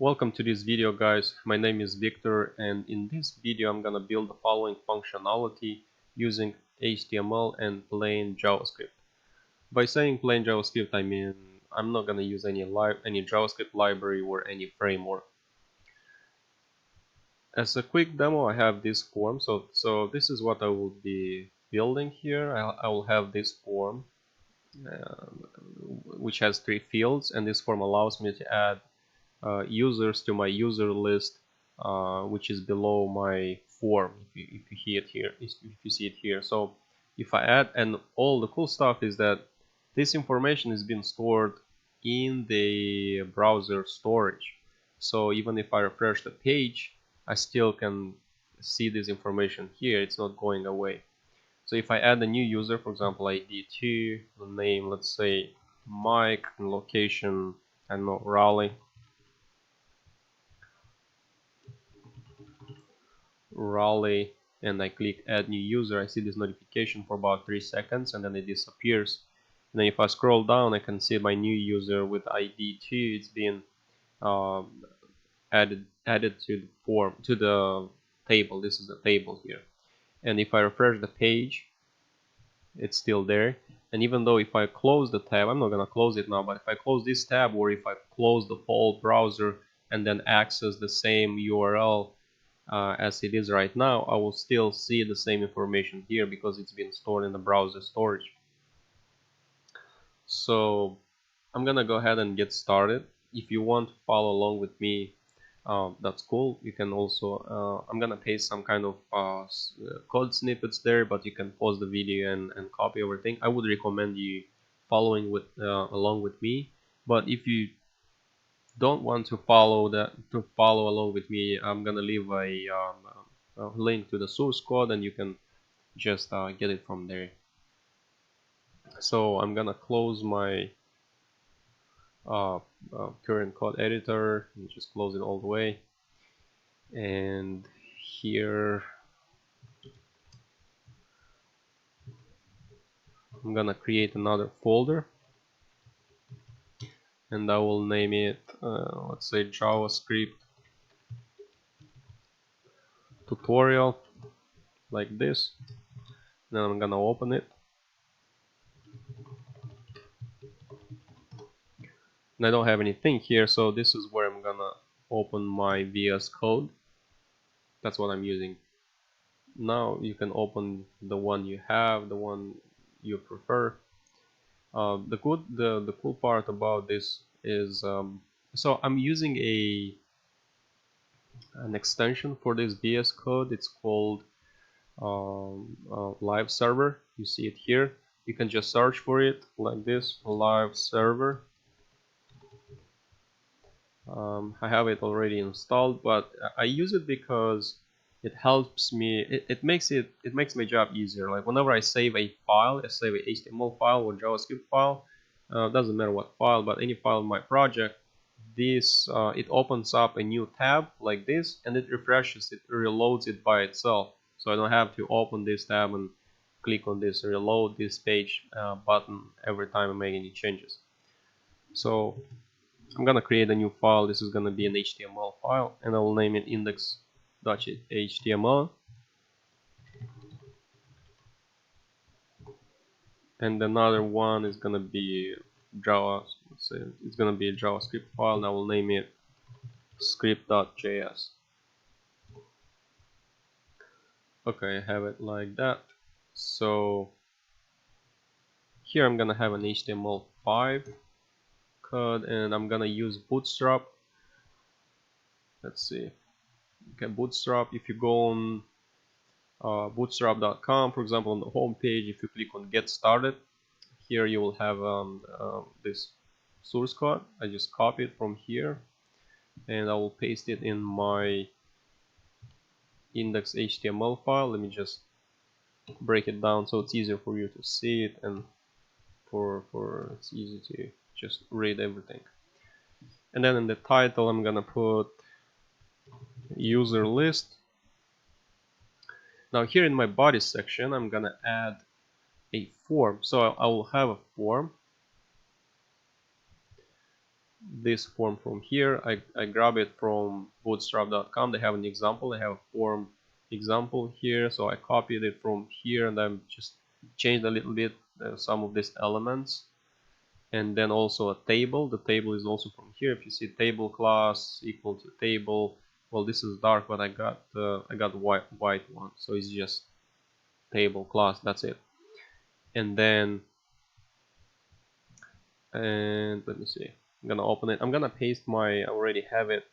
Welcome to this video, guys. My name is Victor, and in this video I'm gonna build the following functionality using HTML and plain JavaScript. By saying plain JavaScript, I mean I'm not gonna use any JavaScript library or any framework. As a quick demo, I have this form. So this is what I will be building here. I will have this form, which has 3 fields, and this form allows me to add users to my user list, which is below my form. If you see it here. So if I add, and all the cool stuff is that this information is being stored in the browser storage. So even if I refresh the page, I still can see this information here. It's not going away. So if I add a new user, for example, ID2, the name, let's say Mike, and location, I don't know, Raleigh, and I click add new user, I see this notification for about 3 seconds and then it disappears. And then if I scroll down, I can see my new user with ID2. It's being added to the form, to the table. This is the table here. And if I refresh the page, it's still there. And even though if I close the tab, I'm not gonna close it now, but if I close this tab, or if I close the whole browser and then access the same URL as it is right now, I will still see the same information here because it's been stored in the browser storage. So I'm gonna go ahead and get started. If you want to follow along with me, that's cool. You can also I'm gonna paste some kind of code snippets there, but you can pause the video and copy everything. I would recommend you following with along with me, but if you don't want to follow along with me, I'm gonna leave a link to the source code, and you can just get it from there. So I'm gonna close my current code editor and just close it all the way, and here I'm gonna create another folder, and I will name it let's say JavaScript tutorial, like this. Then I'm gonna open it, and I don't have anything here, so this is where I'm gonna open my VS Code. That's what I'm using. Now you can open the one you have, the one you prefer. The cool part about this is so I'm using an extension for this VS Code. It's called live server. You see it here. You can just search for it like this, live server. I have it already installed, but I use it because it helps me. It makes my job easier. Like whenever I save a file, I save a HTML file or JavaScript file, doesn't matter what file, but any file in my project, this it opens up a new tab like this, and it refreshes it, reloads it by itself. So I don't have to open this tab and click on this reload this page button every time I make any changes. So I'm gonna create a new file. This is gonna be an HTML file, and I will name it index.html. And another one is gonna be let's say it's gonna be a JavaScript file, and I will name it script.js. Okay, I have it like that. So here I'm gonna have an HTML5 code, and I'm gonna use Bootstrap. Let's see. Okay, Bootstrap. If you go on bootstrap.com, for example, on the home page, if you click on Get Started, here you will have this source code. I just copy it from here, and I will paste it in my index.html file. Let me just break it down so it's easier for you to see it, and it's easy to just read everything. And then in the title, I'm gonna put user list. Now here in my body section, I'm gonna add a form. So I will have a form, this form from here. I grab it from bootstrap.com. They have an example. They have a form example here, so I copied it from here and I'm just changed a little bit some of these elements. And then also a table. The table is also from here. If you see table class equal to table, well, this is dark, but I got white one, so it's just table class. That's it. And then let me see. I'm gonna open it. I'm gonna paste I already have it,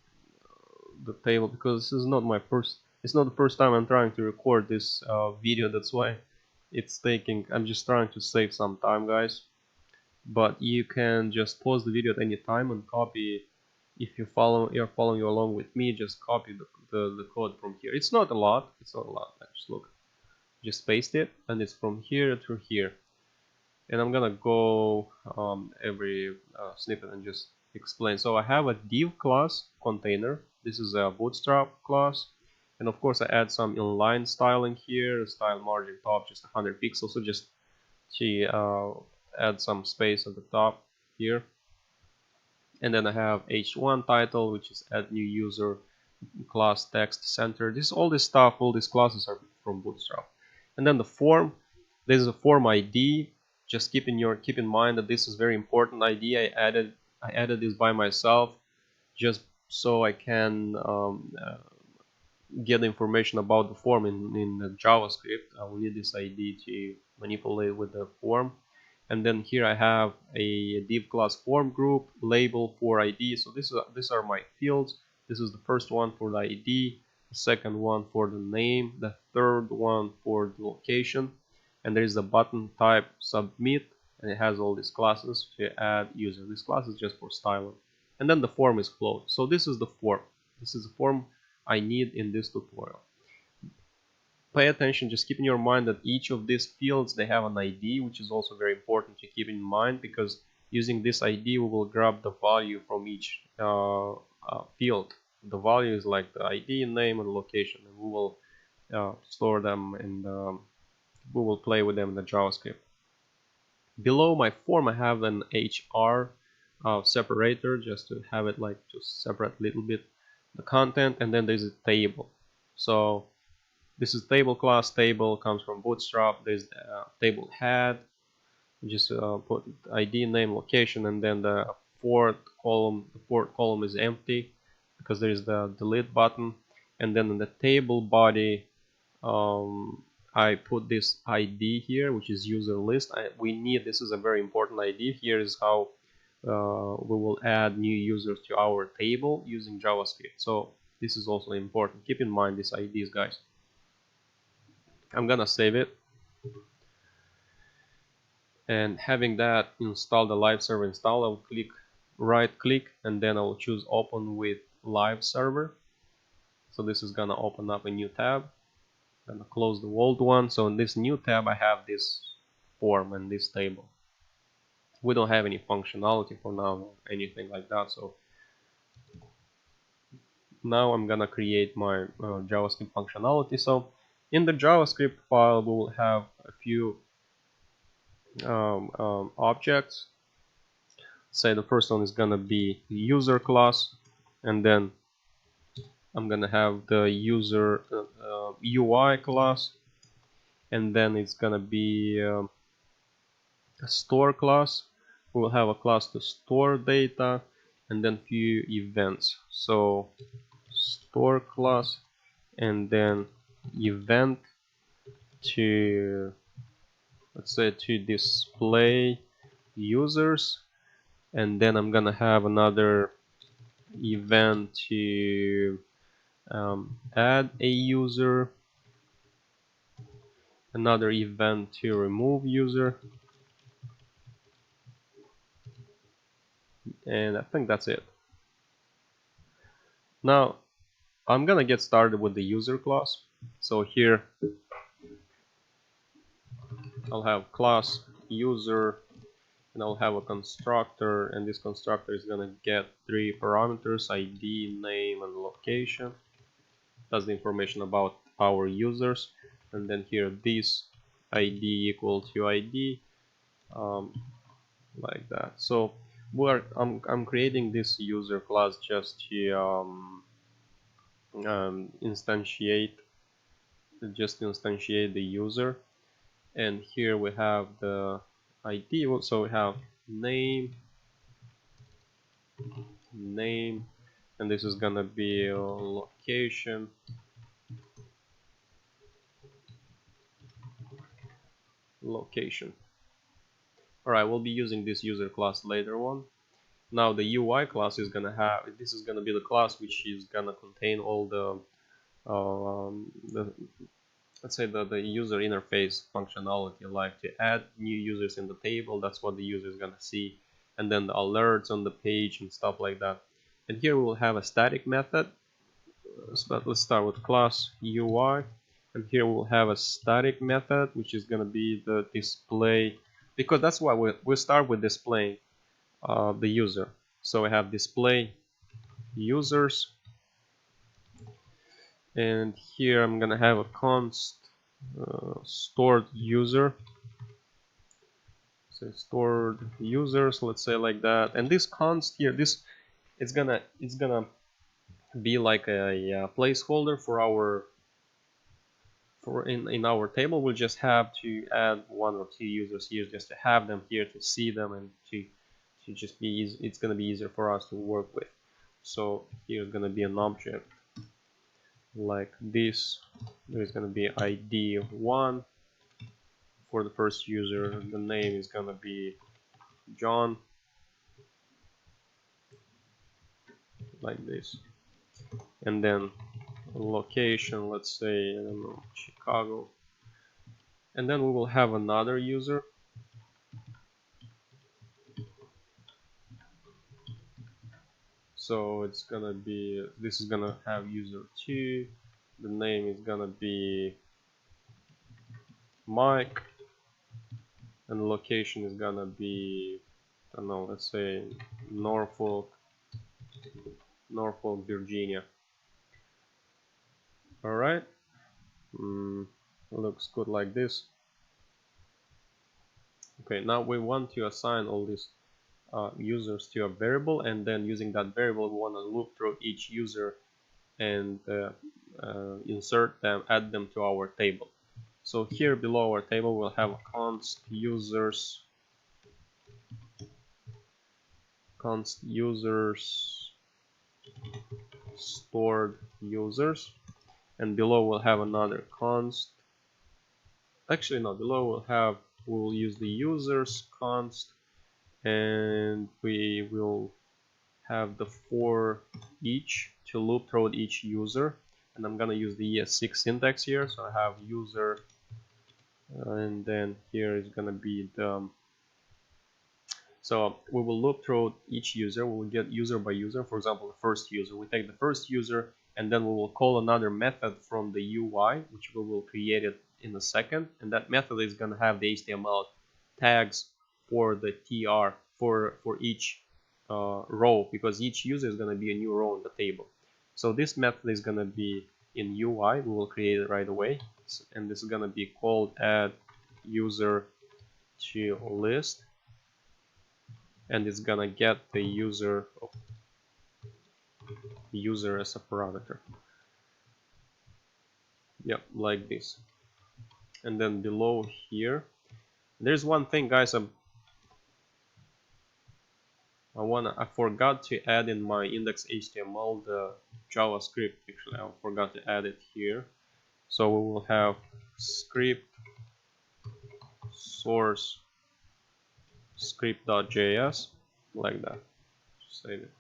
the table, because this is not my first. It's not the first time I'm trying to record this video. That's why it's taking. I'm just trying to save some time, guys. But you can just pause the video at any time and copy. If you're following along with me, just copy the code from here. It's not a lot. It's not a lot. Just look. Just paste it, and it's from here to here. And I'm gonna go every snippet and just explain. So I have a div class container. This is a bootstrap class, and of course I add some inline styling here. Style margin top just 100 pixels. So just add some space at the top here. And then I have h1 title, which is add new user, class text center. All this stuff, all these classes are from Bootstrap. And then the form, this is a form ID. Just keep in mind that this is very important ID. I added this by myself just so I can get information about the form in the JavaScript. I will need this ID to manipulate with the form. And then here I have a div class form group label for ID. So these are my fields. This is the first one for the ID, the second one for the name, the third one for the location, and there is a button type submit, and it has all these classes to add user. This class is just for styling, and then the form is closed. So this is the form. This is the form I need in this tutorial. Pay attention, just keep in your mind that each of these fields, they have an ID, which is also very important to keep in mind, because using this ID we will grab the value from each field. The value is like the ID, name, and location, and we will store them and we will play with them in the JavaScript. Below my form I have an HR separator, just to have it like to separate a little bit the content, and then there's a table. So this is table class. Table comes from Bootstrap. There's the table head. Just put ID, name, location, and then the fourth column is empty because there is the delete button. And then in the table body, I put this ID here, which is user list. This is a very important ID. Here is how we will add new users to our table using JavaScript. So this is also important. Keep in mind these IDs, guys. I'm gonna save it, and having that installed, the live server installed, I'll right click and then I'll choose open with live server. So this is gonna open up a new tab. I'm gonna close the old one. So in this new tab I have this form and this table. We don't have any functionality for now or anything like that. So now I'm gonna create my JavaScript functionality. So in the JavaScript file we will have a few objects. Say the first one is gonna be user class, and then I'm gonna have the user UI class, and then it's gonna be a store class. We'll have a class to store data, and then few events. So store class, and then event to, let's say, to display users, and then I'm gonna have another event to add a user, another event to remove user, and I think that's it. Now I'm gonna get started with the user class. So here I'll have class user, and I'll have a constructor, and this constructor is gonna get 3 parameters: ID, name, and location. That's the information about our users. And then here this ID equal to ID, like that. So I'm creating this user class instantiate instantiate the user, and here we have the ID. So we have name, and this is gonna be location, location. All right, we'll be using this user class later on. Now the UI class is gonna have, this is gonna be the class which is gonna contain all the let's say the user interface functionality, like to add new users in the table. That's what the user is gonna see, and then the alerts on the page and stuff like that. And here we will have a static method. But let's start with class UI, and here we'll have a static method which is gonna be the display, because that's why we start with displaying the user. So we have display users, and here I'm gonna have a const stored user. So stored users, let's say like that. And this const here, this it's gonna be like a placeholder for our in our table. We'll just have to add 1 or 2 users here, just to have them here, to see them, and to just be easy. It's gonna be easier for us to work with. So here's gonna be an object like this. There's gonna be ID 1 for the first user. The name is gonna be John, like this, and then location, let's say, I don't know, Chicago, and then we will have another user. So it's gonna be, this is gonna have user 2, the name is gonna be Mike, and the location is gonna be, I don't know, let's say Norfolk, Virginia. All right, looks good like this. Okay, now we want to assign all these users to a variable, and then using that variable we want to loop through each user and insert them, add them to our table. So here below our table we'll have a const users stored users, and below we'll have another const, actually no, below we'll use the users const, and we will have the for each to loop through each user. And I'm gonna use the ES6 syntax here. So I have user, and then here is gonna be the, so we will loop through each user. We will get user by user. For example, the first user, we take the first user, and then we will call another method from the UI, which we will create it in a second, and that method is gonna have the HTML tags for the TR for each row, because each user is going to be a new row in the table. So this method is going to be in UI. We will create it right away, and this is going to be called add user to list, and it's going to get the user as a parameter. Yep, like this. And then below here, there's one thing, guys. I forgot to add in my index.html the JavaScript. Actually, I forgot to add it here. So we will have script source script.js, like that. Save it.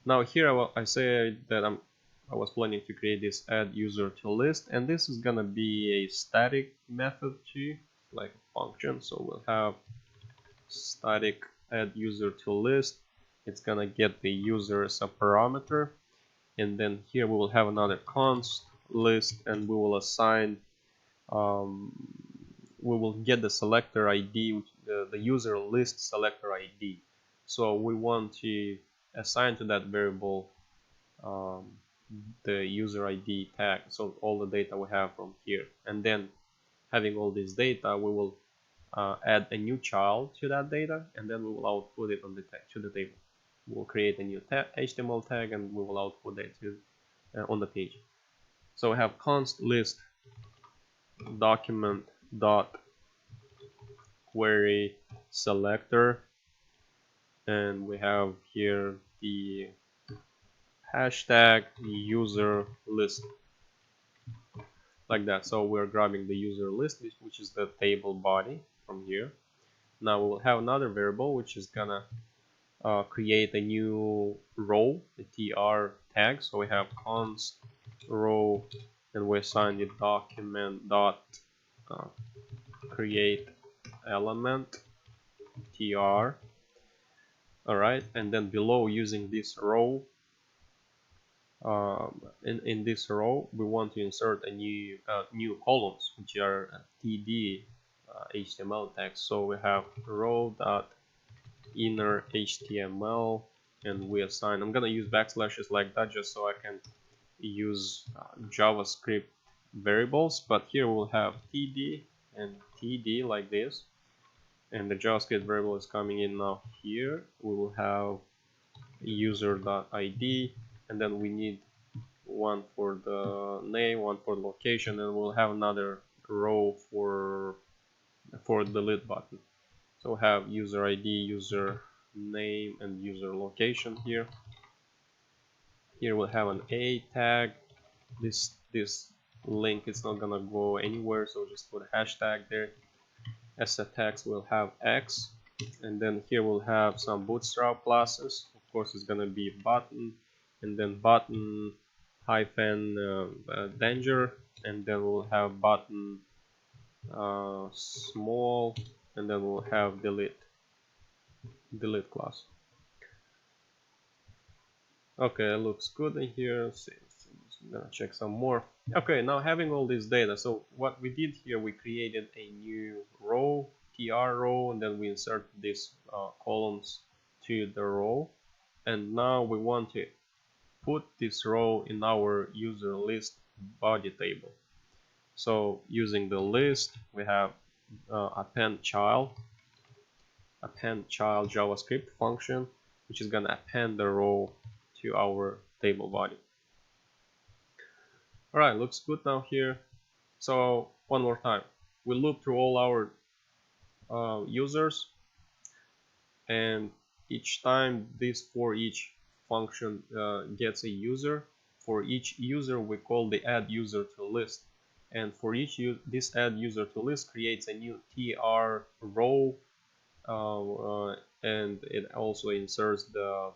Now here I say that I was planning to create this add user to list, and this is gonna be a static method too, like a function. So we'll have static add user to list. It's gonna get the user as a parameter, and then here we will have another const list, and we will assign we will get the selector ID, the user list selector ID. So we want to assign to that variable the user ID tag, so all the data we have from here. And then having all this data, we will add a new child to that data, and then we will output it on the to the table. We'll create a new HTML tag, and we will output it to on the page. So we have const list document dot query selector, and we have here the hashtag user list, like that. So we're grabbing the user list, which is the table body from here. Now we will have another variable which is gonna create a new row, the tr tag. So we have const row, and we assign the document dot create element tr. All right, and then below, using this row, in this row we want to insert a new columns, which are td HTML text. So we have row dot inner HTML, and we assign, I'm gonna use backslashes like that just so I can use JavaScript variables, but here we'll have td and td like this, and the JavaScript variable is coming in now. Here we will have user.id, and then we need one for the name, one for the location, and we'll have another row for the delete button. So we have user ID, user name, and user location here. Here we'll have an a tag. This link is not gonna go anywhere, so just put a hashtag there. As a text we'll have x, and then here we'll have some bootstrap classes. Of course it's gonna be button, and then button hyphen danger, and then we'll have button small, and then we'll have delete class. Okay, it looks good in here. I'm gonna check some more. Okay, now having all this data, so what we did here, we created a new row, tr row, and then we insert these columns to the row, and now we want to put this row in our user list body table. So using the list, we have append child JavaScript function, which is gonna append the row to our table body. All right, looks good now here. So one more time, we loop through all our users, and each time this for each function gets a user. For each user we call the add user to list, and for each this add user to list creates a new tr row, and it also inserts the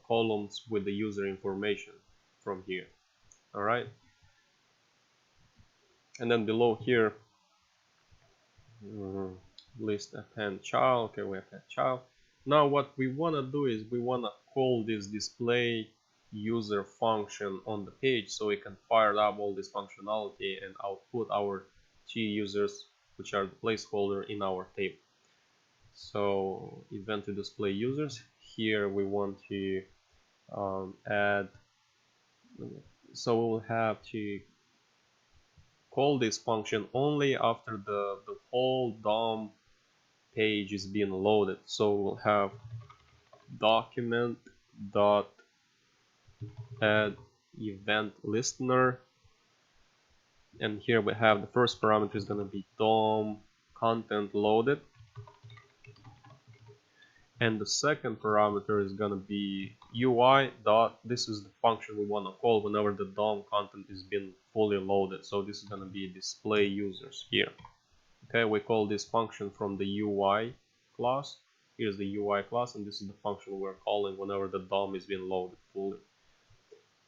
columns with the user information from here. All right, and then below here, list append child. Okay, we append child. Now what we want to do is we want to call this display user function on the page, so we can fire up all this functionality and output our two users, which are the placeholder in our table. So event to display users, here we want to add, so we'll have to call this function only after the whole DOM page is being loaded. So we'll have document dot add event listener, and here we have the first parameter is going to be DOM content loaded, and the second parameter is going to be UI dot, this is the function we want to call whenever the DOM content is being fully loaded. So this is going to be display users here. Okay, we call this function from the UI class. Here's the UI class, and this is the function we're calling whenever the DOM is being loaded fully.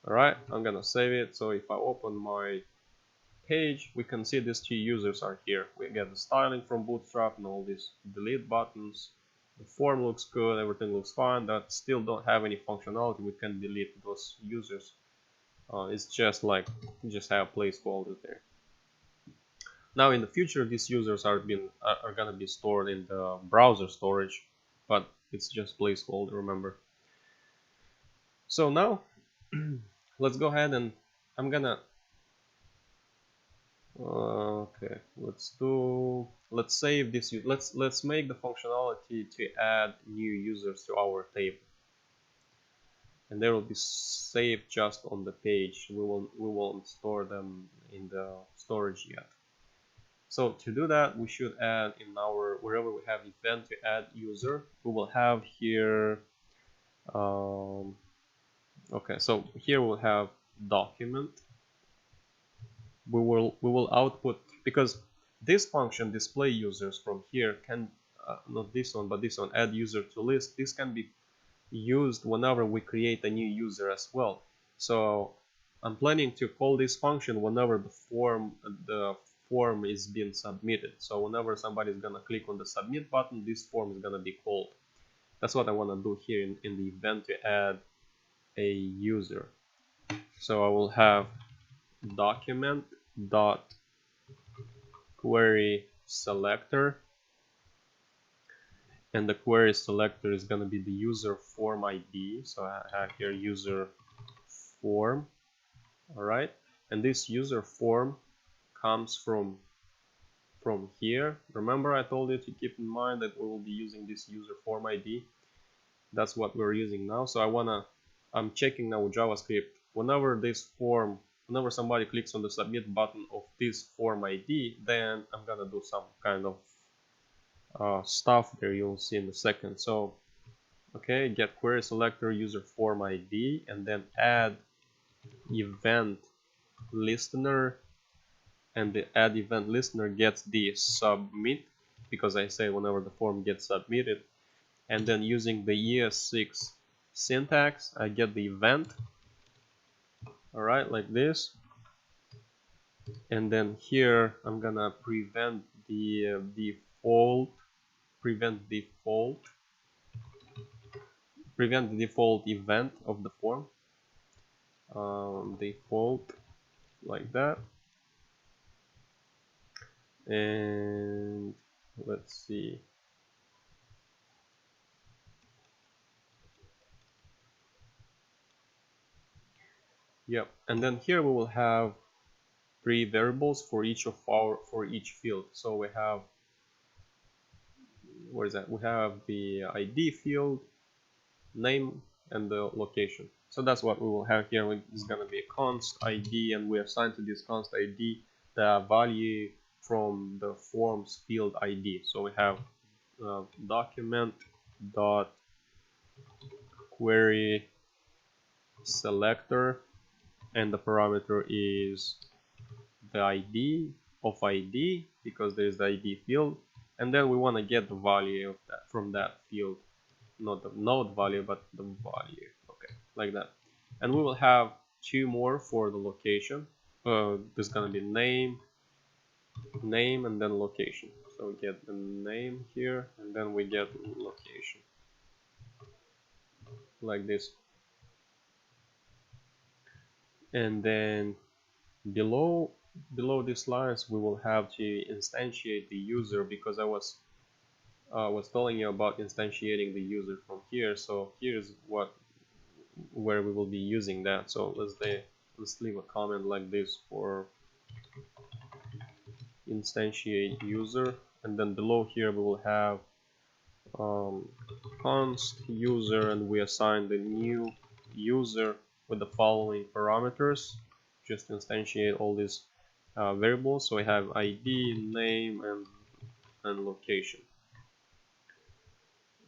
All right, I'm gonna save it. So if I open my page, we can see these two users are here. We get the styling from Bootstrap and all these delete buttons. The form looks good, everything looks fine. That still don't have any functionality. We can delete those users. It's just like just have placeholders there. Now in the future, these users are gonna be stored in the browser storage, but it's just placeholder, remember. So now let's go ahead and I'm gonna okay, let's let's save this. Let's make the functionality to add new users to our table, and they will be saved just on the page. We won't store them in the storage yet. So to do that, we should add in our, wherever we have event to add user, we will have here okay, so here we'll have document. We will output, because this function display users from here can not this one but this one, add user to list. This can be used whenever we create a new user as well. So I'm planning to call this function whenever the form is being submitted. So whenever somebody is gonna click on the submit button, this form is gonna be called. That's what I want to do here in the event to add a user. So I will have document dot query selector, and the query selector is going to be the user form ID. So I have here user form. All right, and this user form comes from here. Remember, I told you to keep in mind that we will be using this user form ID. That's what we're using now. So I'm checking now with JavaScript. Whenever somebody clicks on the submit button of this form ID, then I'm gonna do some kind of stuff there. You'll see in a second. So okay, get query selector user form ID, and then add event listener, and the add event listener gets the submit, because I say whenever the form gets submitted, and then using the ES6 syntax I get the event. All right, like this, and then here I'm gonna prevent the default event of the form, default, like that. And let's see, yep. And then here we will have 3 variables for each field. So we have, what is that? We have the ID field, name, and the location. So that's what we will have here. It's going to be a const ID, and we assign to this const ID the value from the form's field ID. So we have document dot query selector, and the parameter is the ID of ID, because there is the ID field, and then we want to get the value of that from that field, not the node value but the value. Okay, like that. And we will have 2 more for the location. There's gonna be name, and then location. So we get the name here, and then we get location, like this. And then below these lines we will have to instantiate the user, because I was telling you about instantiating the user from here. So here's where we will be using that. So let's leave a comment like this for instantiate user, and then below here we will have const user, and we assign the new user with the following parameters. Just instantiate all these variables. So we have ID, name, and location.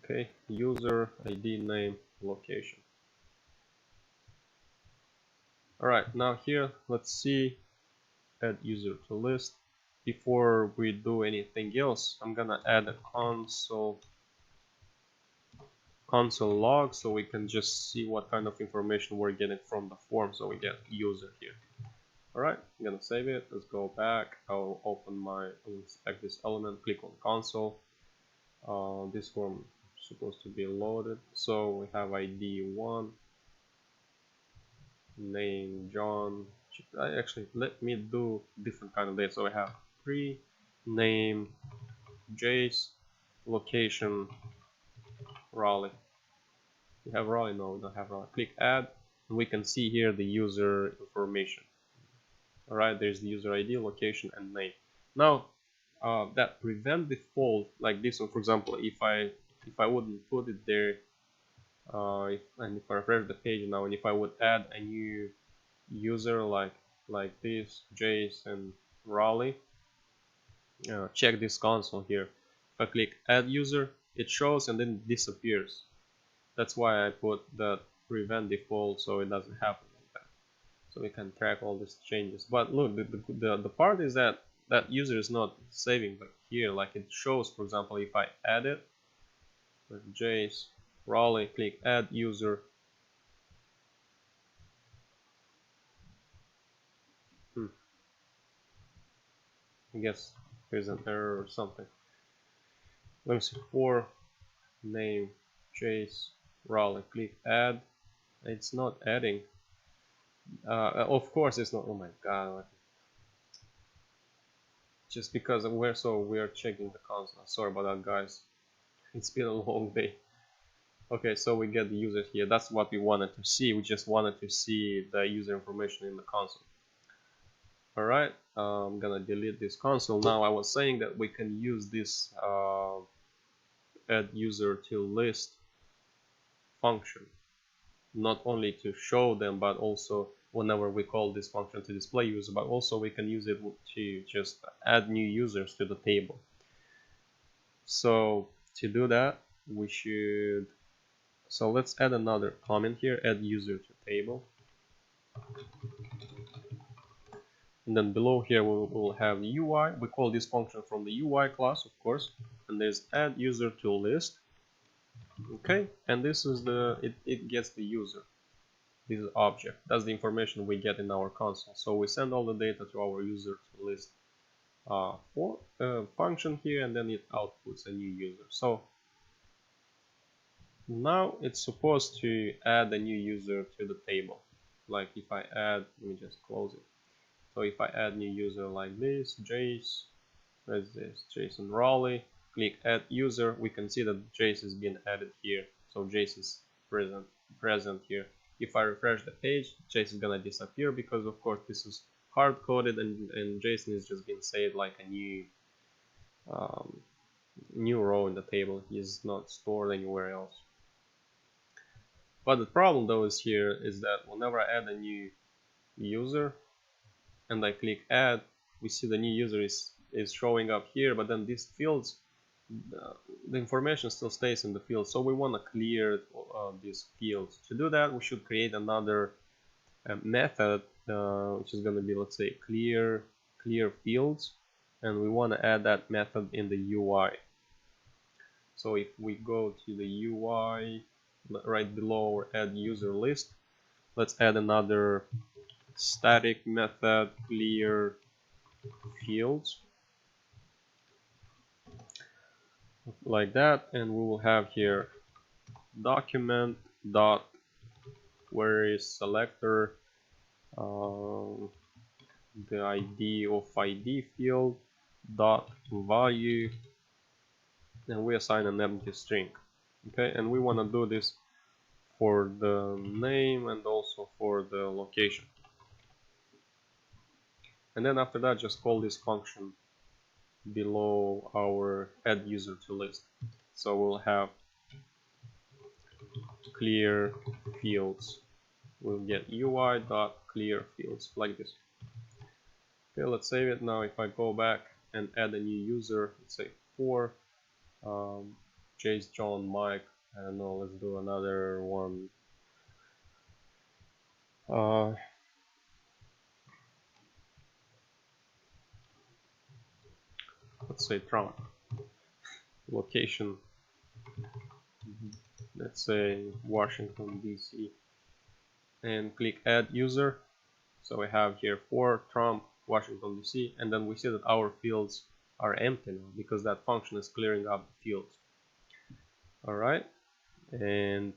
Okay, user, ID, name, location. All right, now here let's see, add user to list. Before we do anything else, I'm gonna add a console log, so we can just see what kind of information we're getting from the form. So we get user here. All right, I'm gonna save it. Let's go back. I'll inspect this element, click on console. This form is supposed to be loaded. So we have ID 1, name John. Actually, let me do different kind of data. So we have 3, name Jace, location Raleigh. We have Raleigh? No, we don't have Raleigh. Click add, and we can see here the user information. All right, there's the user ID, location, and name. Now that prevent default, like this one, for example, if I wouldn't put it there, and if I refresh the page now, and if I would add a new user like this, Jason Raleigh, check this console here. If I click add user, it shows and then it disappears. That's why I put that prevent default, so it doesn't happen like that. So we can track all these changes. But look, the part is that that user is not saving back here. Like it shows, for example, if I add it with Jace Raleigh, click add user. I guess there's an error or something. Let me see. For name Jace Raleigh, click add. It's not adding. Of course it's not. Oh my god. Just because we're checking the console. Sorry about that, guys. It's been a long day. Okay, so we get the user here. That's what we wanted to see. We just wanted to see the user information in the console. Alright, I'm gonna delete this console. Now I was saying that we can use this add user to list function, not only to show them, but also whenever we call this function to display user, but also we can use it to just add new users to the table. So to do that, we should, so let's add another comment here, add user to table. And then below here we'll have the UI. We call this function from the UI class, of course. And there's add user to list. Okay, and this is it gets the user. This is object. That's the information we get in our console. So we send all the data to our user to list function here, and then it outputs a new user. So now it's supposed to add a new user to the table. Like if I add, let me just close it. So if I add new user like this, Jace, where's this, Jason Raleigh, click add user, we can see that Jace has been added here. So Jace is present here. If I refresh the page, Jace is gonna disappear because of course this is hard coded, and Jason is just being saved like a new row in the table. He's not stored anywhere else. But the problem though is here is that whenever I add a new user and I click add, we see the new user is showing up here, but then these fields, the information still stays in the field. So we want to clear these fields. To do that, we should create another method, which is going to be, let's say, clear fields, and we want to add that method in the UI. So if we go to the UI, right below add user list, let's add another static method, clear fields, like that, and we will have here document dot where is selector, the ID of ID field dot value, and we assign an empty string. Okay, and we want to do this for the name and also for the location. And then after that, just call this function below our add user to list. So we'll have clear fields. We'll get UI dot clear fields like this. Okay, let's save it. Now if I go back and add a new user, let's say for Jace John Mike, I don't know, let's do another one. Let's say Trump. Location, let's say Washington DC, and click add user. So we have here for Trump, Washington DC, and then we see that our fields are empty now because that function is clearing up the fields. Alright, and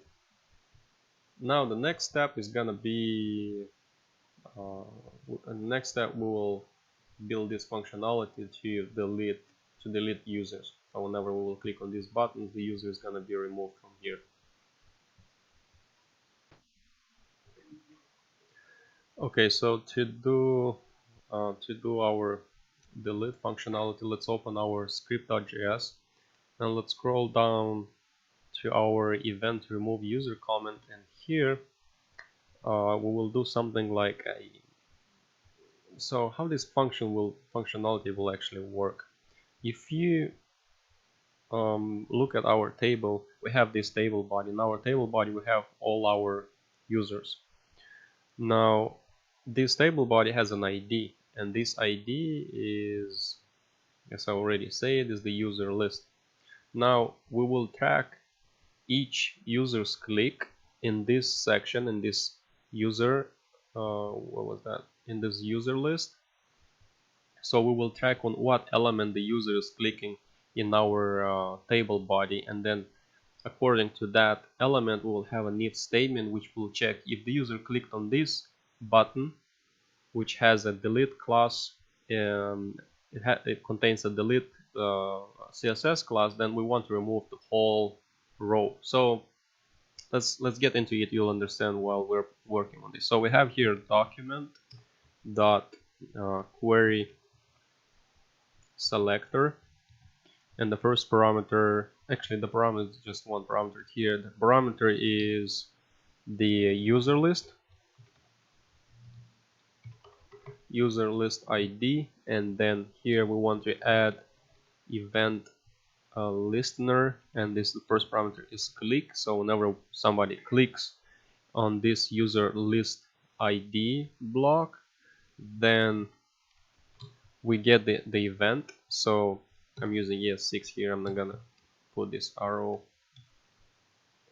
now the next step is gonna be next step we will build this functionality to delete users. So whenever we will click on this button, the user is gonna be removed from here. Okay, so to do our delete functionality. Let's open our script.js and let's scroll down to our event remove user comment, and here we will do something like so how this functionality will actually work. If you look at our table, we have this table body. In our table body we have all our users. Now this table body has an ID, and this ID is, as I already said, is the user list. Now we will track each user's click in this section, in this user what was that, in this user list. So we will track on what element the user is clicking in our table body, and then according to that element we will have an if statement which will check if the user clicked on this button, which has a delete class, it contains a delete CSS class, then we want to remove the whole row. So let's get into it. You'll understand while we're working on this. So we have here document dot query selector, and the first parameter, actually the parameter is just one parameter here. The parameter is the user list ID, and then here we want to add event listener, and this the first parameter is click. So whenever somebody clicks on this user list ID block, then we get the event. So I'm using ES6 here. I'm not gonna put this arrow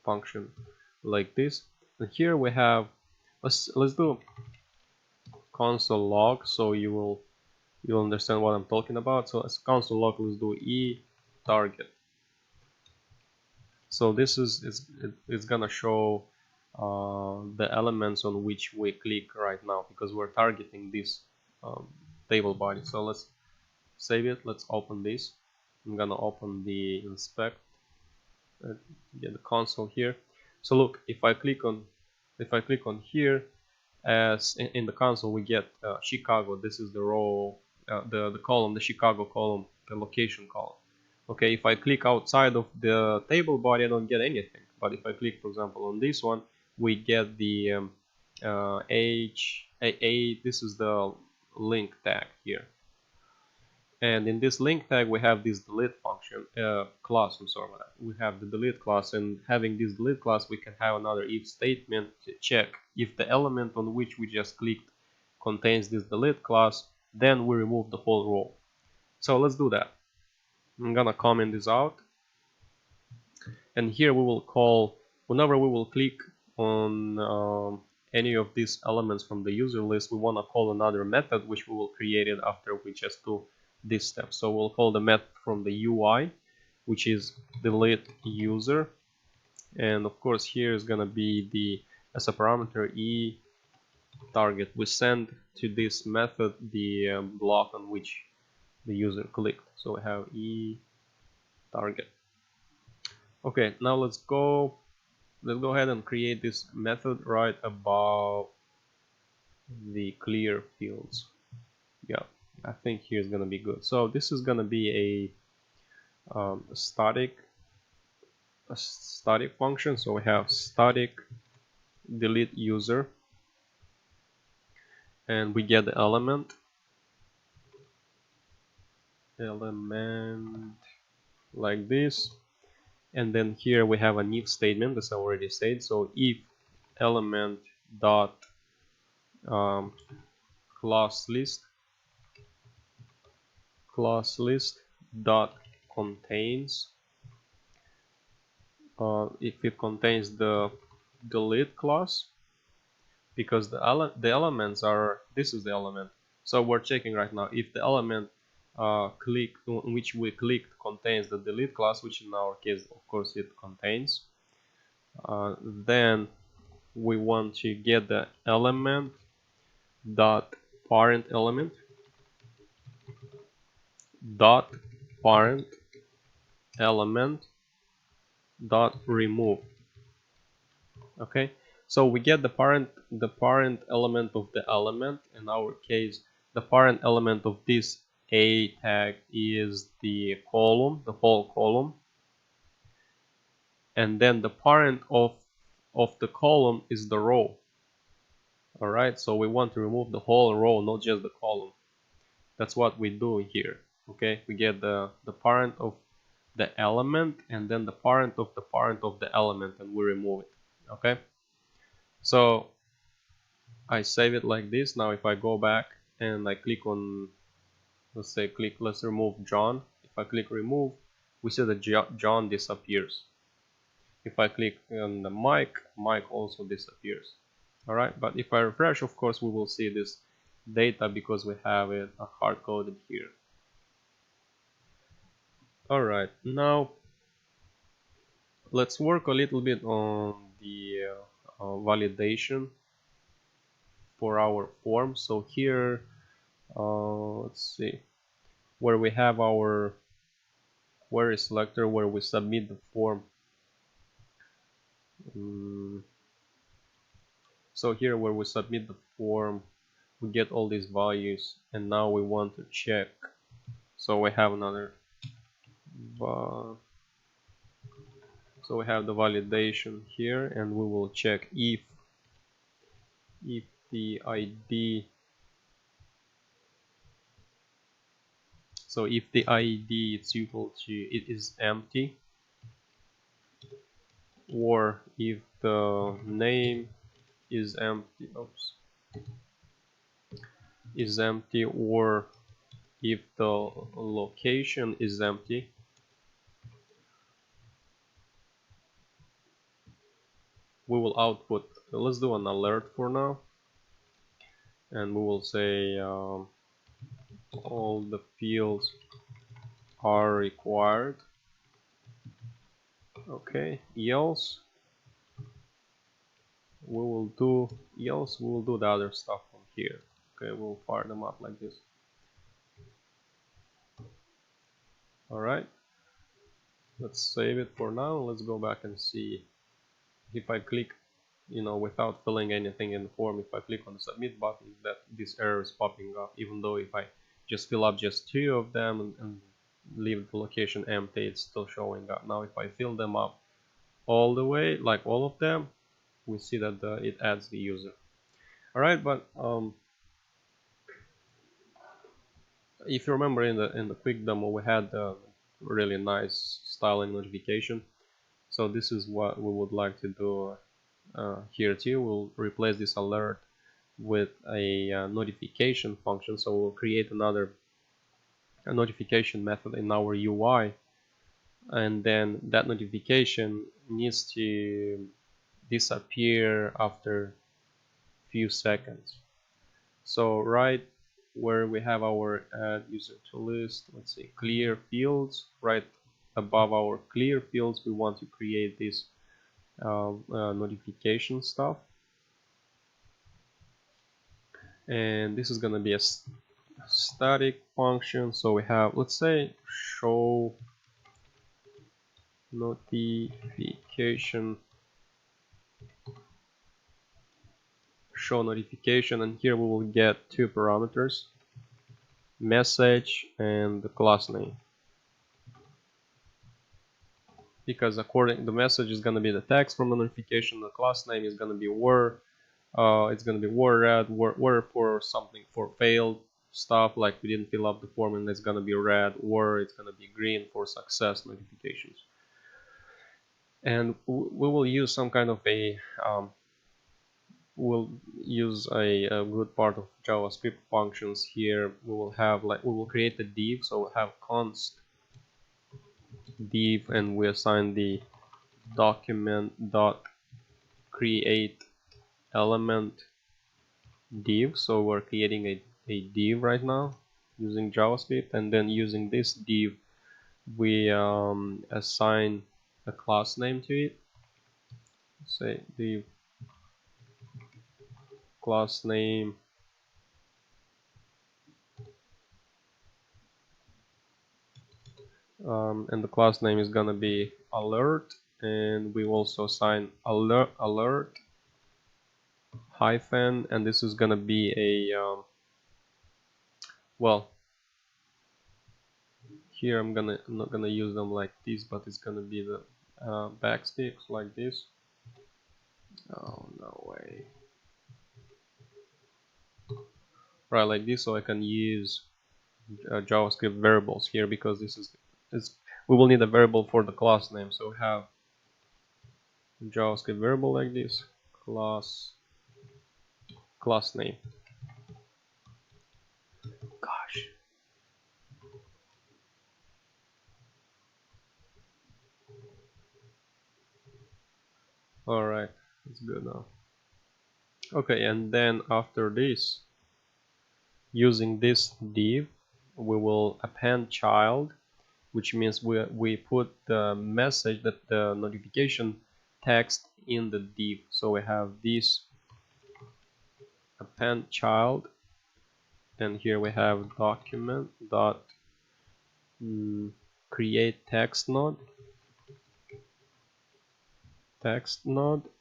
function like this. And here we have, let's do console log, so you'll understand what I'm talking about. So as console log, let's do e target. So this is it's gonna show the elements on which we click right now, because we're targeting this table body. So let's save it. Let's open this. I'm gonna open the inspect, get the console here. So look, if I click on here, as in the console we get Chicago. This is the row, the column, the Chicago column, the location column. Okay, if I click outside of the table body, I don't get anything. But if I click, for example, on this one, we get the this is the link tag here. And in this link tag, we have this delete function class. I'm sorry, we have the delete class, and having this delete class, we can have another if statement to check if the element on which we just clicked contains this delete class. Then we remove the whole row. So let's do that. I'm gonna comment this out, and here we will call, whenever we will click on any of these elements from the user list, we want to call another method which we will create it after we just do this step. So we'll call the method from the UI, which is delete user, and of course here is gonna be the, as a parameter, e target. We send to this method the block on which the user clicked. So we have e target. Okay, now let's go ahead and create this method right above the clear fields. Yeah, I think here's gonna be good. So this is gonna be a static function. So we have static delete user, and we get the element like this, and then here we have an if statement, as I already said. So if element dot class list dot contains, if it contains the delete class, because the elements are, this is the element. So we're checking right now if the element in which we clicked contains the delete class, which in our case of course it contains. Then we want to get the element dot parent element dot parent element dot remove. Okay, so we get the parent element of the element. In our case, the parent element of this a tag is the column, the whole column, and then the parent of the column is the row. All right, so we want to remove the whole row, not just the column. That's what we do here. Okay, we get the parent of the element and then the parent of the element, and we remove it. Okay, so I save it like this. Now if I go back and I click on, let's remove John. If I click remove, we see that John disappears. If I click on the Mike also disappears. Alright, but if I refresh, of course we will see this data because we have it hard coded here. Alright, now let's work a little bit on the validation for our form. So here, let's see, where we have our query selector where we submit the form. So here where we submit the form, we get all these values, and now we want to check. So we have another, so we have the validation here, and we will check if the ID, so if the ID is equal to, it is empty, or if the name is empty, is empty, or if the location is empty. We will output, let's do an alert for now, and we will say all the fields are required. Okay, else we will do the other stuff from here. Okay, we'll fire them up like this. Alright, let's save it for now. Let's go back and see if I click, without filling anything in the form, if I click on the submit button, that this error is popping up, even though if I just fill up just 2 of them and leave the location empty, it's still showing up. Now if I fill them up all the way, like all of them, we see that it adds the user. Alright, but if you remember in the quick demo, we had a really nice styling notification. So this is what we would like to do here too. We'll replace this alert with a notification function. So we'll create a notification method in our UI, and then that notification needs to disappear after few seconds. So right where we have our add user to list, let's say clear fields, right above our clear fields we want to create this notification stuff, and this is going to be a static function. So we have, let's say, show notification, and here we will get 2 parameters, message and the class name, because according the message is going to be the text from the notification, the class name is going to be where, it's going to be red, where for something, for failed stuff like we didn't fill up the form, and it's going to be red, or it's going to be green for success notifications. And we will use some kind of a we'll use a good part of JavaScript functions here. We will create a div, so we'll have const div, and we assign the document dot create element div. So we're creating a div right now using JavaScript, and then using this div we assign a class name to it. Say the class name and the class name is gonna be alert, and we also assign alert hyphen, and this is gonna be a well, Here I'm not gonna use them like this, but it's gonna be the backsticks like this. Oh no way! Right, like this, so I can use JavaScript variables here, because this is we will need a variable for the class name. So we have JavaScript variable like this, class name. Gosh. All right, it's good now. Okay, and then after this, using this div, we will append child, which means we put the message, that the notification text in the div. So we have this append child, and here we have document dot create text node,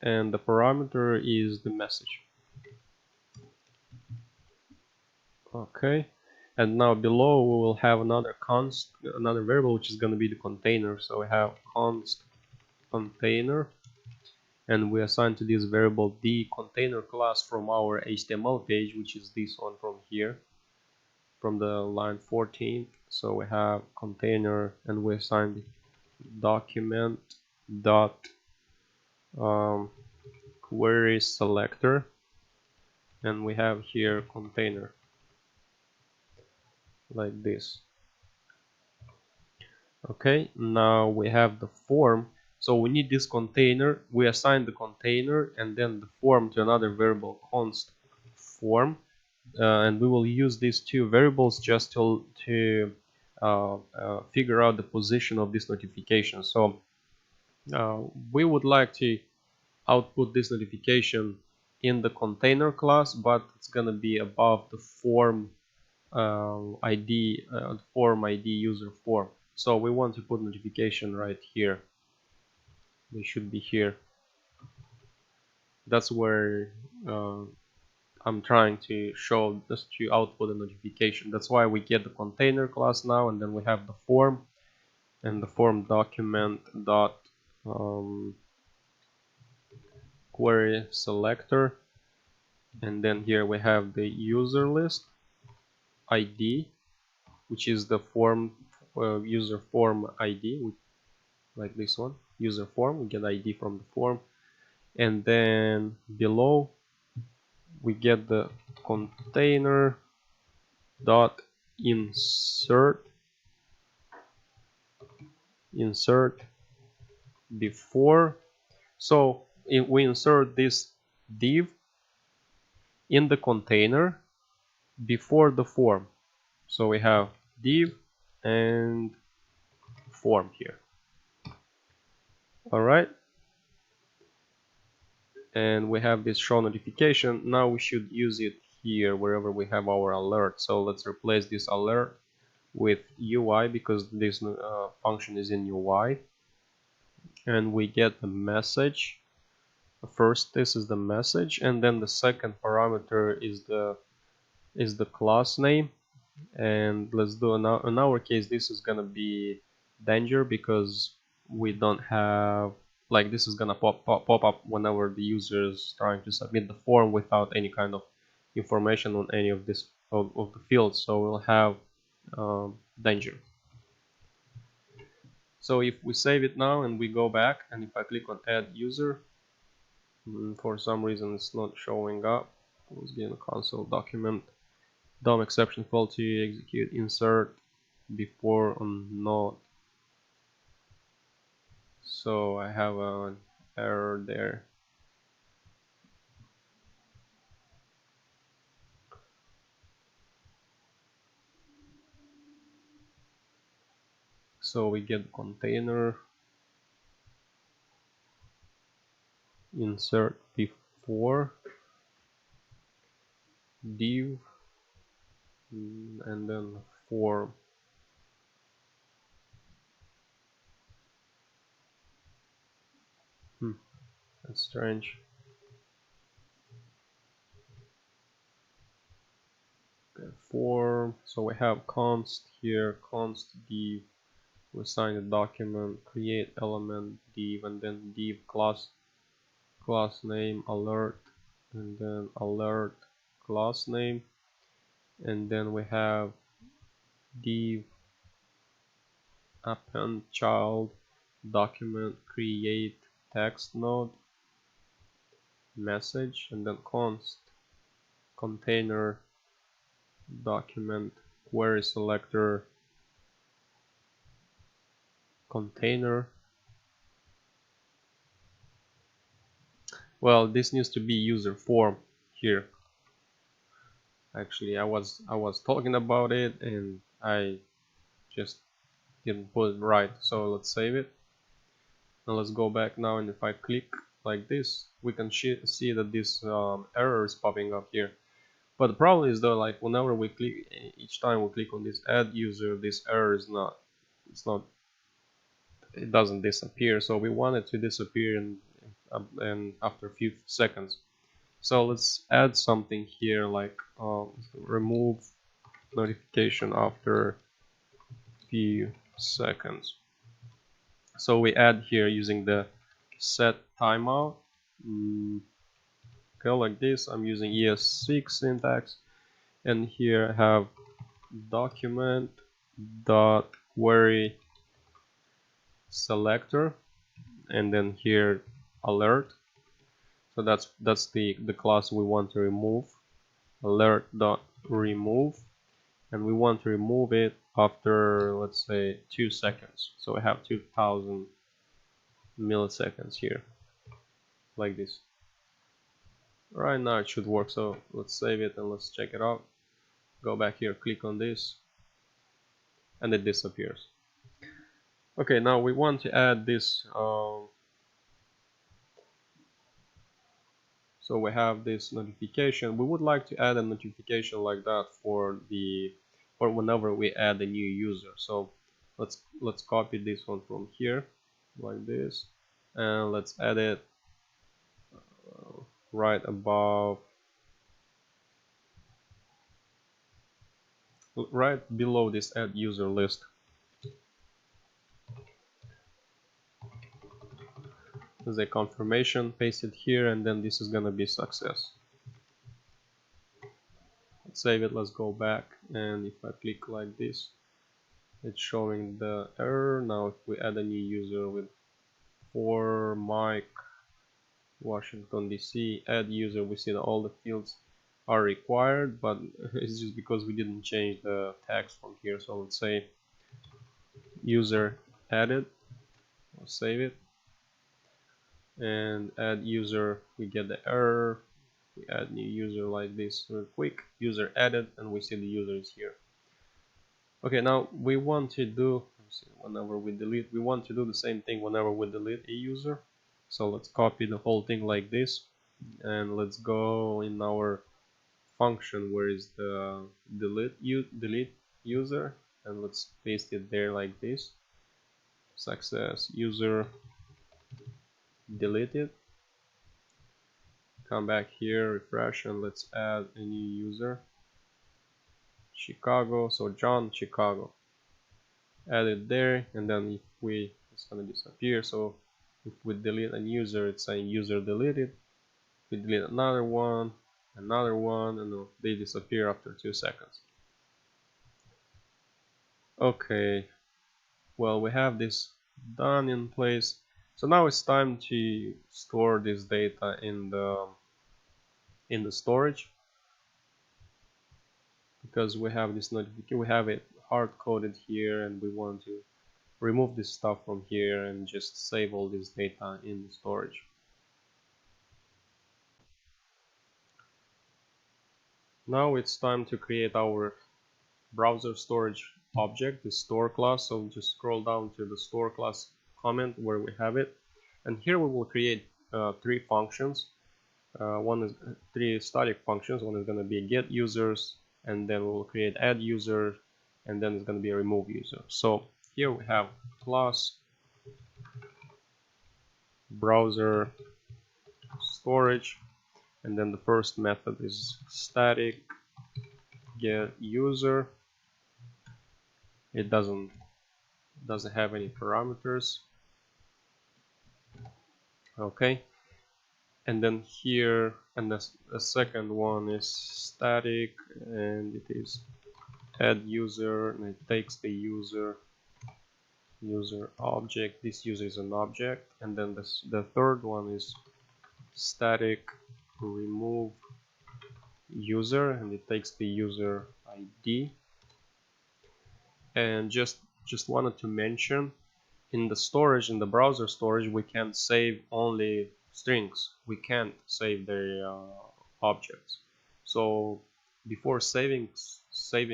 and the parameter is the message. Okay, and now below we will have another variable, which is going to be the container. So we have const container, and we assign to this variable the container class from our HTML page, which is this one from here, from the line 14. So we have container, and we assign document dot query selector, and we have here container like this. Okay, now we have the form. So we need this container. We assign the container and then the form to another variable, const form, and we will use these two variables just to figure out the position of this notification. So we would like to output this notification in the container class, but it's gonna be above the form ID, form ID user form. So we want to put notification right here. They should be here. That's where I'm trying to show, just to output a notification. That's why we get the container class now, and then we have the form, and the form document dot query selector, and then here we have the user list ID, which is the form user form ID, like this one, user form. We get ID from the form, and then below we get the container dot insert before. So if we insert this div in the container before the form. So we have div and form here. All right, and we have this show notification. Now we should use it here wherever we have our alert. So let's replace this alert with UI, because this function is in UI, and we get the message. First, this is the message, and then the second parameter is the class name. And let's do in our case, this is gonna be danger, because we don't have, like, this is gonna pop up whenever the user is trying to submit the form without any kind of information on any of this of the fields. So we'll have danger. So if we save it now and we go back, and if I click on add user, for some reason it's not showing up. Let's get a console document DOM exception failed to execute insert before on node. So I have an error there. So we get container insert before div and then form. That's strange. form. So we have const here, const div, we assign a document, create element div, and then div class name alert, and then alert class name, and then we have div append child document create text node message, and then const container document query selector container. Well, this needs to be user form here. Actually, I was talking about it and I just didn't put it right. So let's save it. Now let's go back now, and if I click like this, we can see that this error is popping up here. But the problem is though, like whenever we click, each time we click on this add user, this error is not, it doesn't disappear. So we want it to disappear and after a few seconds. So let's add something here like remove notification after few seconds. So we add here using the set timeout. Okay, like this. I'm using ES6 syntax, and here I have document dot query selector, and then here alert. So that's the class we want to remove, alert dot remove, and we want to remove it after, let's say, 2 seconds. So we have 2000 milliseconds here, like this. Right now it should work, so let's save it and let's check it out. Go back here, click on this, and it disappears. Okay, now we want to add this. So we have this notification. We would like to add a notification like that for whenever we add a new user. So let's copy this one from here, like this, and let's add it right above, right below this add user list. There's a confirmation, paste it here, and then this is gonna be success. Let's save it, let's go back, and if I click like this, it's showing the error. Now if we add a new user with for Mike Washington DC, add user, we see that all the fields are required, but it's just because we didn't change the tags from here. So let's say user added, we'll save it, and add user, we get the error. We add new user like this real quick, user added, and we see the user is here. Okay, now we want to do, whenever we delete, we want to do the same thing whenever we delete a user. So let's copy the whole thing like this, and let's go in our function where is the delete user, and let's paste it there like this. Success, user deleted. Come back here, refresh, and let's add a new user, Chicago. So John Chicago, add it there, and then if it's gonna disappear. So if we delete a user, it's saying user deleted. We delete another one, and they disappear after 2 seconds. Okay, well, we have this done in place. So now it's time to store this data in the storage, because we have this notification, we have it hard coded here, and we want to remove this stuff from here and just save all this data in the storage. Now it's time to create our browser storage object, the store class. So just scroll down to the store class comment where we have it, and here we will create 3 functions. One is 3 static functions. One is going to be get users, and then we'll create add user, and then it's going to be a remove user. So here we have class browser storage, and then the first method is static get user. It doesn't have any parameters. Okay, and then here, and the second one is static, and it is add user, and it takes the user object. This user is an object, and then the third one is static remove user, and it takes the user ID. And just wanted to mention, in the storage, in the browser storage, we can save only strings. We can't save the objects. So before saving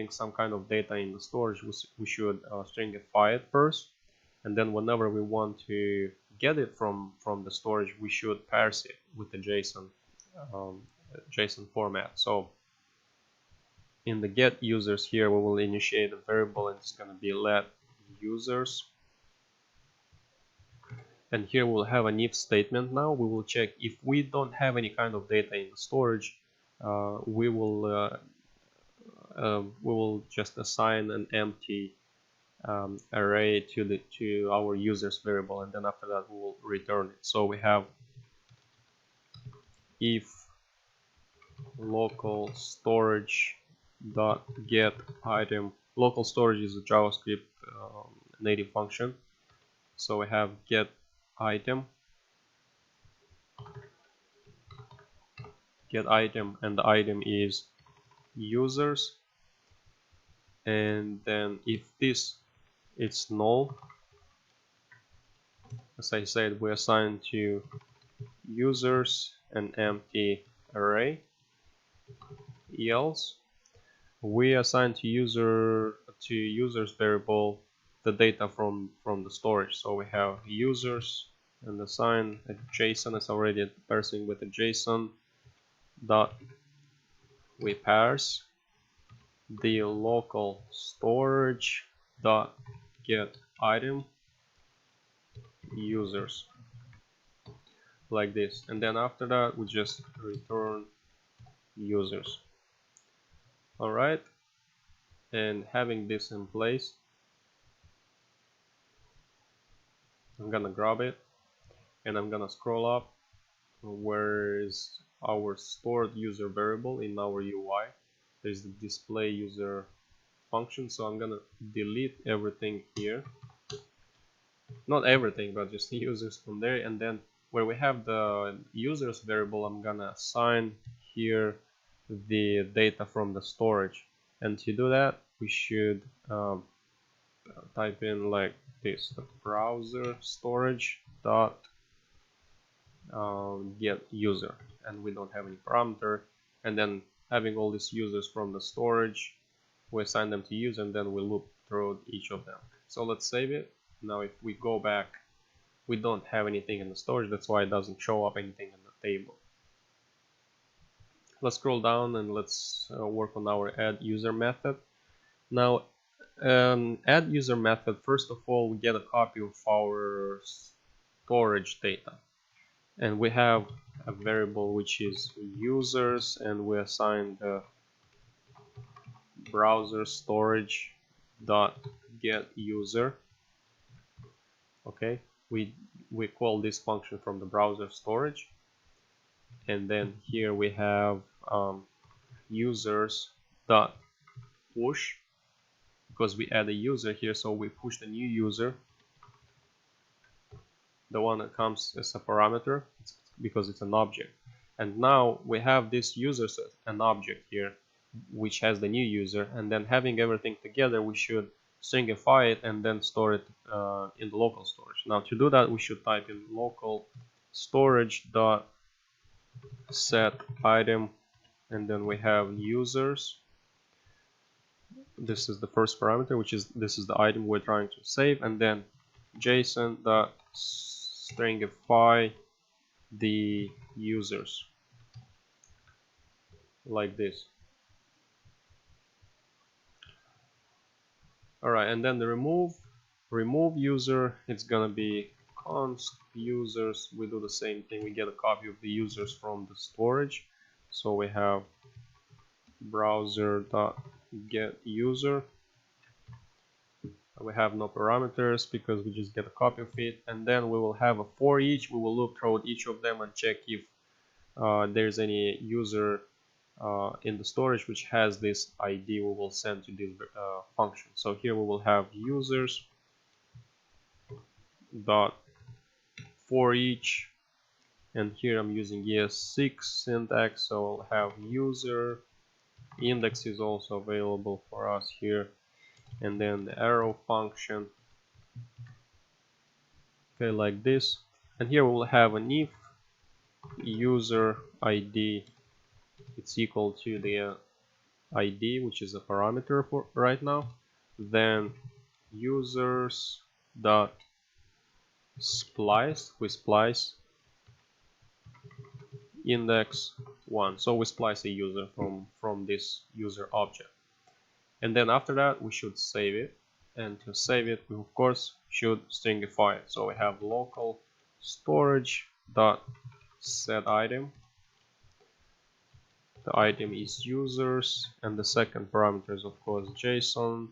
some kind of data in the storage, we should stringify it first, and then whenever we want to get it from the storage, we should parse it with the JSON format. So in the get users here, we will initiate a variable, and it's going to be let users. And here we'll have an if statement. Now we will check if we don't have any kind of data in the storage. We will just assign an empty array to our users variable, and then after that we will return it. So we have if local storage dot get item. Local storage is a JavaScript native function. So we have get item, and the item is users. And then if this it's null, as I said, we assign to users an empty array. Else we assign to users variable the data from the storage. So we have users and assign a JSON. It's already parsing with a JSON dot. We parse the local storage dot get item users, like this, and then after that we just return users. All right, and having this in place, I'm gonna grab it and I'm gonna scroll up. Where is our stored user variable in our UI? There's the display user function, so I'm gonna delete everything here, not everything, but just the users from there. And then where we have the users variable, I'm gonna assign here the data from the storage. And to do that, we should type in like this, the browser storage dot get user, and we don't have any parameter. And then having all these users from the storage, we assign them to user, and then we loop through each of them. So let's save it. Now if we go back, we don't have anything in the storage. That's why it doesn't show up anything in the table. Let's scroll down and let's work on our add user method. Now add user method, first of all, we get a copy of our storage data, and we have a variable which is users, and we assign the browser storage dot get user. Okay, we call this function from the browser storage, and then here we have users dot push, because we add a user here, so we push the new user, the one that comes as a parameter, because it's an object. And now we have this user as an object here, which has the new user, and then having everything together, we should stringify it and then store it in the local storage. Now to do that, we should type in local storage dot set item, and then we have users. This is the first parameter, this is the item we're trying to save, and then JSON dot stringify the users, like this. Alright, and then the remove user, it's gonna be const users. We do the same thing, we get a copy of the users from the storage, so we have browser.getUser. We have no parameters because we just get a copy of it, and then we will have a for each. We will look through each of them and check if there's any user in the storage which has this ID. We will send to this function. So here we will have users dot for each, and here I'm using ES6 syntax, so I'll have user. Index is also available for us here, and then the arrow function, okay, like this. And here we will have an if user ID it's equal to the ID, which is a parameter for right now, then users dot splice, we splice index 1, so we splice a user from this user object. And then after that we should save it, and to save it we of course should stringify it. So we have local storage dot set item. The item is users, and the second parameter is of course JSON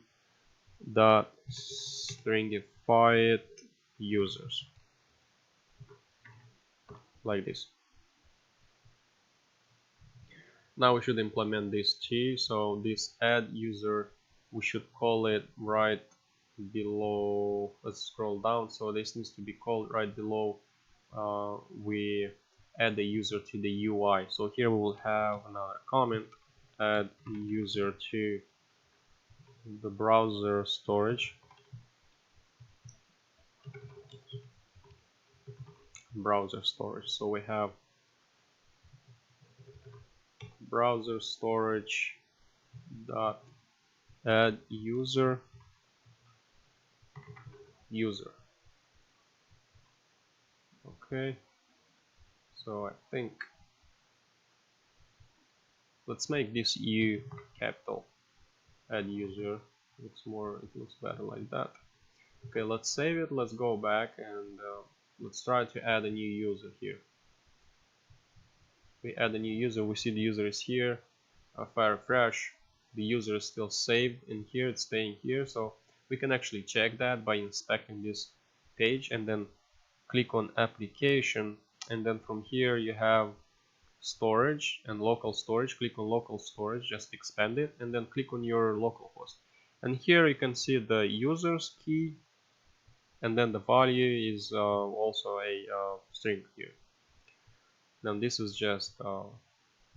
dot stringify it users, like this. Now we should implement this too. So this add user, we should call it right below. Let's scroll down. So this needs to be called right below we add the user to the UI. So here we will have another comment, add user to the browser storage. So we have browser storage dot add user. Okay, so I think let's make this U capital. Add user, it looks better like that. Okay, let's save it. Let's go back and let's try to add a new user here. We add a new user, we see the user is here. If I refresh, the user is still saved in here, it's staying here. So we can actually check that by inspecting this page, and then click on application, and then from here you have storage and local storage. Click on local storage, just expand it, and then click on your localhost. And here you can see the user's key, and then the value is also a string here. Now this is just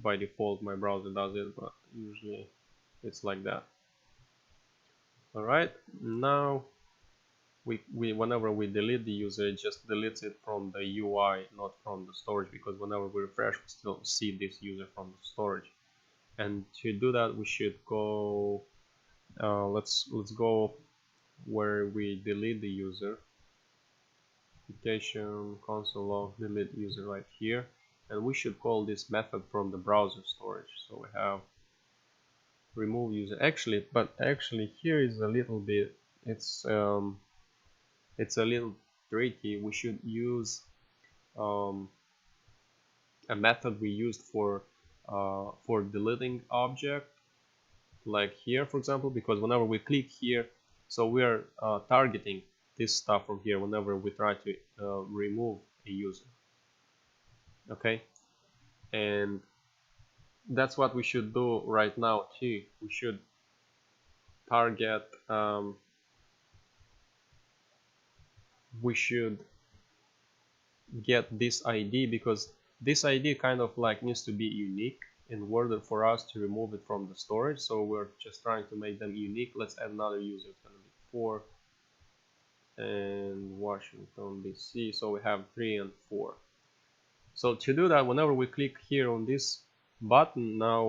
by default my browser does it, but usually it's like that. Alright, now whenever we delete the user, it just deletes it from the UI, not from the storage, because whenever we refresh we still see this user from the storage. And to do that we should go let's go where we delete the user, application console log delete user, right here, and we should call this method from the browser storage. So we have remove user. Actually here is a little bit, it's a little tricky. We should use a method we used for deleting object, like here for example, because whenever we click here, so we are targeting this stuff from here whenever we try to remove a user. Okay, and that's what we should do right now too. We should target we should get this ID, because this ID kind of like needs to be unique in order for us to remove it from the storage. So we're just trying to make them unique. Let's add another user. It's going to be 4 and Washington DC. So we have 3 and 4. So to do that, whenever we click here on this button, now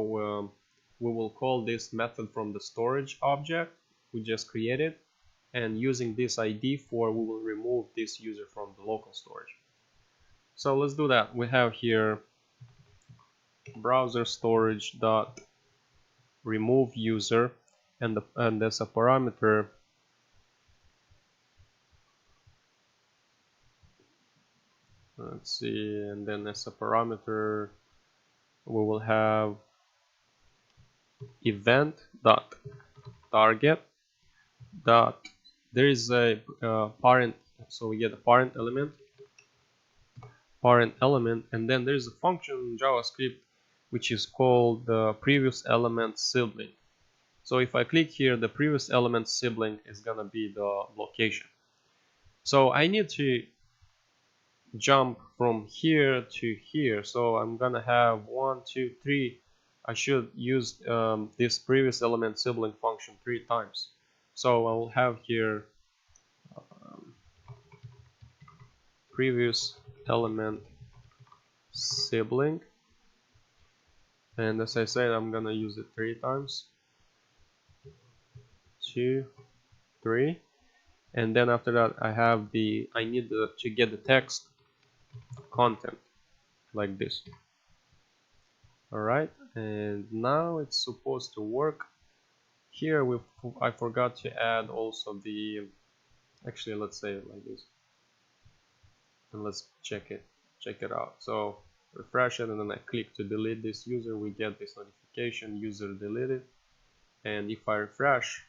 we will call this method from the storage object we just created, and using this ID we will remove this user from the local storage. So let's do that. We have here browser storage dot remove user, and there's a parameter let's see, and then as a parameter we will have event dot target dot, there is a parent, so we get a parent element, and then there's a function in JavaScript which is called the previous element sibling. So if I click here, the previous element sibling is gonna be the location. So I need to jump from here to here, so I'm gonna have 1, 2, 3. I should use this previous element sibling function 3 times. So I'll have here previous element sibling, and as I said, I'm gonna use it 3 times. 2, 3, and then after that I need to get the text content like this. Alright, and now it's supposed to work. Here I forgot to add also the, actually let's say it like this, and let's check it out. So refresh it, and then I click to delete this user, we get this notification, user deleted. And if I refresh,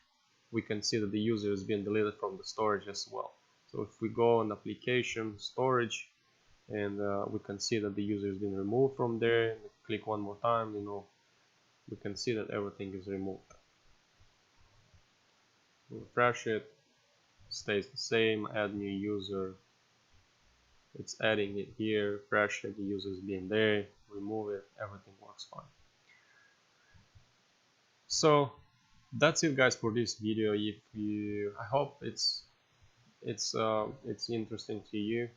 we can see that the user is being deleted from the storage as well. So if we go on application storage, and we can see that the user has been removed from there, click one more time, we can see that everything is removed. Refresh it, stays the same, add new user, it's adding it here, refresh it, the user is being there, remove it, everything works fine. So that's it guys for this video. I hope it's interesting to you.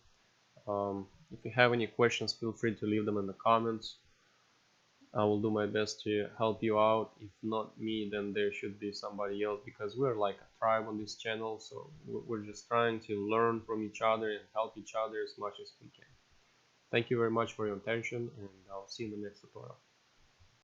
If you have any questions, feel free to leave them in the comments. I will do my best to help you out. If not me, then there should be somebody else, because we're like a tribe on this channel, so we're just trying to learn from each other and help each other as much as we can. Thank you very much for your attention, and I'll see you in the next tutorial.